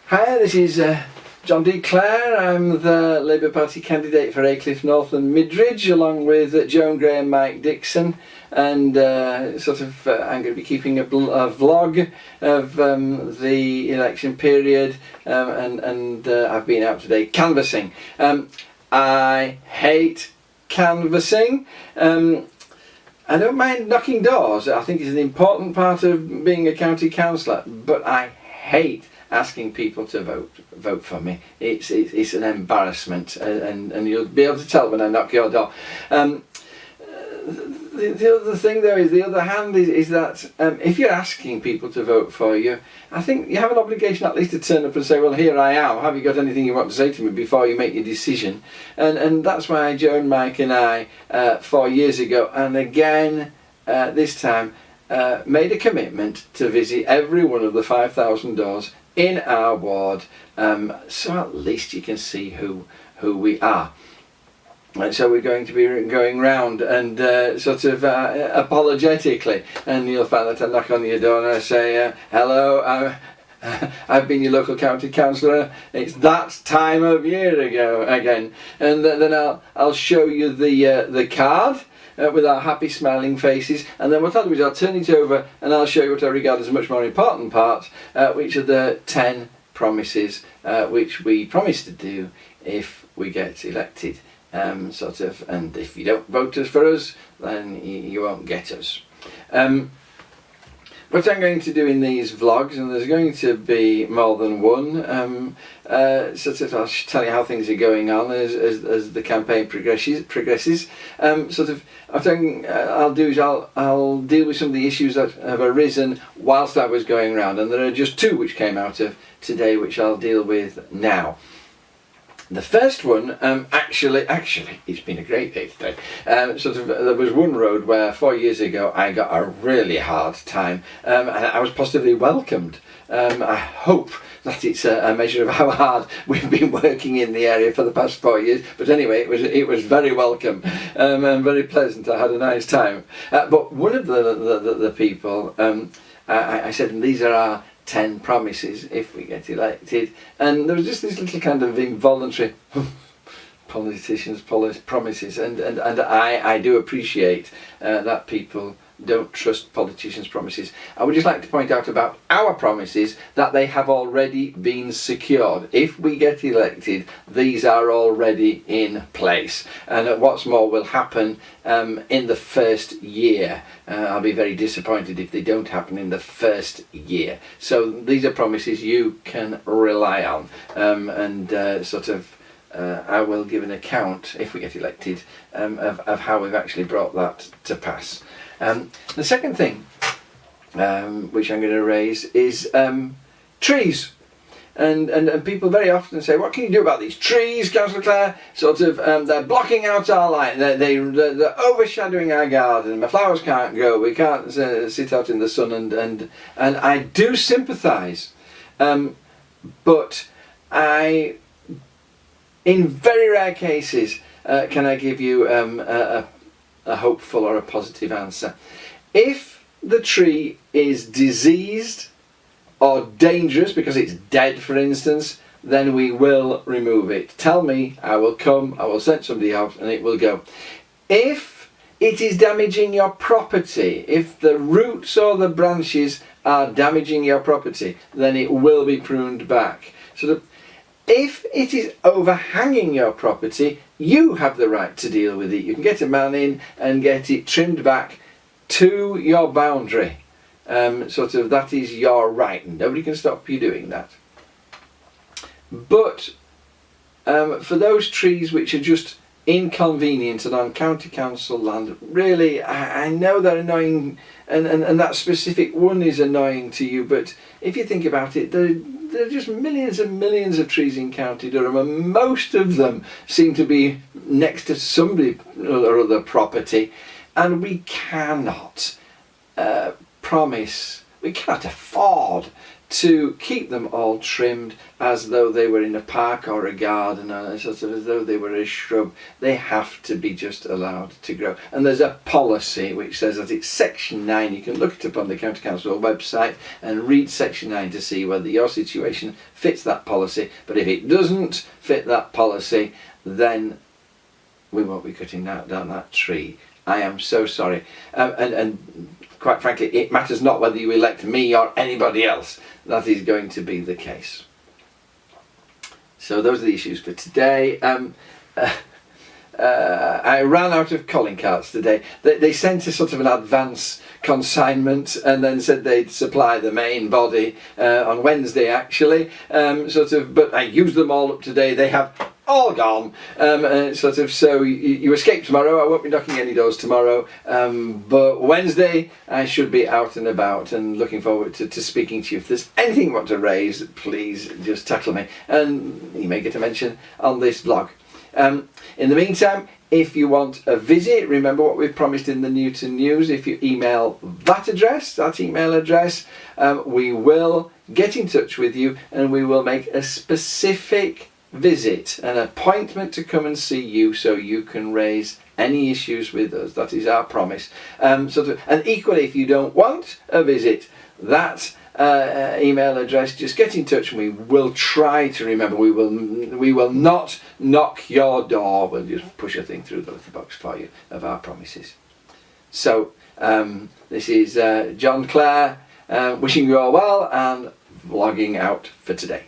Hi, this is John D. Clare. I'm the Labour Party candidate for Aycliffe North and Midridge, along with Joan Gray and Mike Dixon. And I'm going to be keeping a vlog of the election period, and I've been out today canvassing. I hate canvassing. I don't mind knocking doors. I think it's an important part of being a county councillor, but I hate asking people to vote for me. It's an embarrassment, and you'll be able to tell when I knock your door. The other thing though is, the other hand is that if you're asking people to vote for you, I think you have an obligation at least to turn up and say, well, here I am, have you got anything you want to say to me before you make your decision? And that's why Joan, Mike and I 4 years ago, and again this time, made a commitment to visit every one of the 5,000 doors in our ward, so at least you can see who we are. And so we're going to be going round and apologetically, and you'll find that I knock on your door and I say, hello, I've been your local county councillor. It's that time of year again, and then I'll show you the card with our happy smiling faces, and then what I'll do is I'll turn it over and I'll show you what I regard as a much more important part, which are the 10 promises which we promise to do if we get elected. And if you don't vote for us, then you won't get us. What I'm going to do in these vlogs, and there's going to be more than one, I'll tell you how things are going on as the campaign progresses. I'll deal with some of the issues that have arisen whilst I was going around, and there are just two which came out of today which I'll deal with now. The first one, actually, it's been a great day today. There was one road where 4 years ago I got a really hard time, and I was positively welcomed. I hope that it's a measure of how hard we've been working in the area for the past 4 years. But anyway, it was very welcome and very pleasant. I had a nice time. But one of the people, I said, these are our 10 promises if we get elected, and there was just this little kind of involuntary politicians' promises, and I do appreciate that people don't trust politicians' promises. I would just like to point out about our promises that they have already been secured. If we get elected, these are already in place, and what's more will happen in the first year. I'll be very disappointed if they don't happen in the first year. So these are promises you can rely on, I will give an account if we get elected of how we've actually brought that to pass. The second thing which I'm going to raise is trees. And people very often say, what can you do about these trees, Councillor Clare? They're blocking out our light, they're overshadowing our garden, my flowers can't grow, we can't sit out in the sun, and I do sympathise, but in very rare cases can I give you a hopeful or a positive answer. If the tree is diseased or dangerous because it's dead, for instance, then we will remove it. Tell me, I will come, I will send somebody out and it will go. If it is damaging your property, if the roots or the branches are damaging your property, then it will be pruned back. If it is overhanging your property, you have the right to deal with it. You can get a man in and get it trimmed back to your boundary. That is your right, and nobody can stop you doing that. But for those trees which are just inconvenient and on county council land, really, I know they're annoying, and that specific one is annoying to you, but if you think about it, there are just millions and millions of trees in County Durham, and most of them seem to be next to somebody or other property, and we cannot we cannot afford to keep them all trimmed as though they were in a park or a garden, or sort of as though they were a shrub. They have to be just allowed to grow. And there's a policy which says that it's section 9. You can look it up on the County Council website and read section 9 to see whether your situation fits that policy. But if it doesn't fit that policy, then we won't be cutting down that tree. I am so sorry. And quite frankly, it matters not whether you elect me or anybody else. That is going to be the case. So those are the issues for today. I ran out of calling cards today. They sent a sort of an advance consignment and then said they'd supply the main body on Wednesday actually. But I used them all up today. They have all gone. So you escape tomorrow. I won't be knocking any doors tomorrow. But Wednesday I should be out and about and looking forward to speaking to you. If there's anything you want to raise, please just tackle me. And you may get a mention on this vlog. In the meantime, if you want a visit, remember what we've promised in the Newton News. If you email that email address, we will get in touch with you and we will make a specific visit, an appointment to come and see you so you can raise any issues with us. That is our promise. And equally, if you don't want a visit, that email address, just get in touch and we will try to remember. We will not knock your door. We'll just push a thing through the letterbox for you of our promises. So this is John Clare wishing you all well and vlogging out for today.